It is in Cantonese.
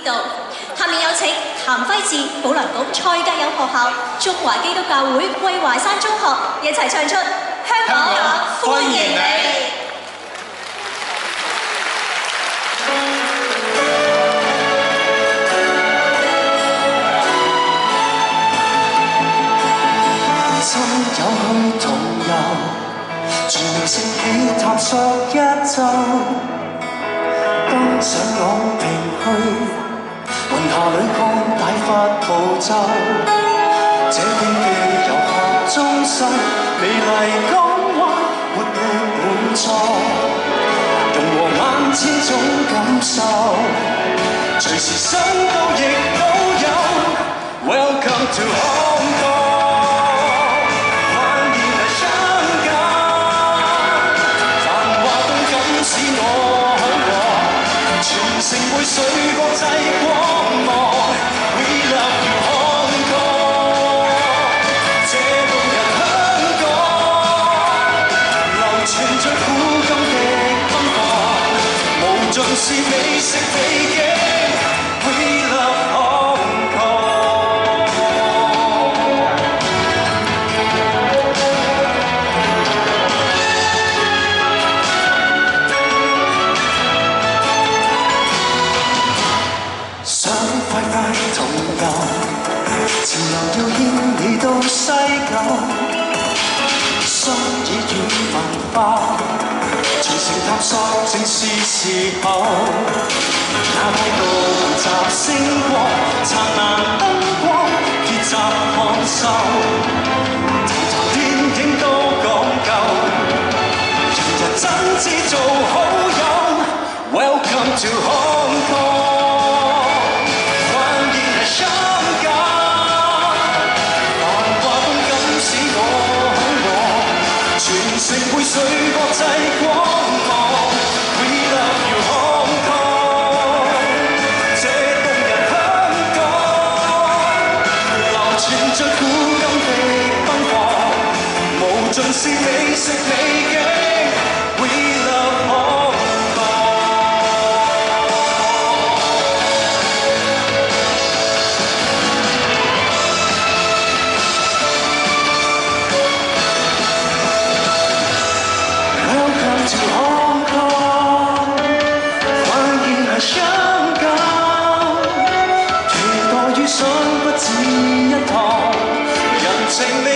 道。下面有請譚輝智、保良局蔡格友學校、中華基督教會桂華山中學一齊唱出《香港歡迎你》。心有去同遊，從未升起探索一週，登上朗屏去。雲霞裏看大發圖就，這邊嘅遊客中心，美麗港灣活力滿載，融和萬千種感受，隨時想到亦都有。Welcome to Hong Kong， 歡迎嚟香港，繁華動感使我向往，全城匯水國際光。盡是美食美景 ，We love Hong Kong。想快快同遊，潮流要牽你到西九，心已遠文化。全城探索正是時候，那街道集星光，燦爛燈光，結集看秀，堂堂電影都講究，人人真知做好友。Welcome to Hong Kong， 歡迎嚟香港，繁華動感使我向往，全城匯水國際光。盡是美食美景 ，We love Hong Kong。Welcome to Hong Kong， 歡迎嚟香港，期待遇上不止一堂，人情味。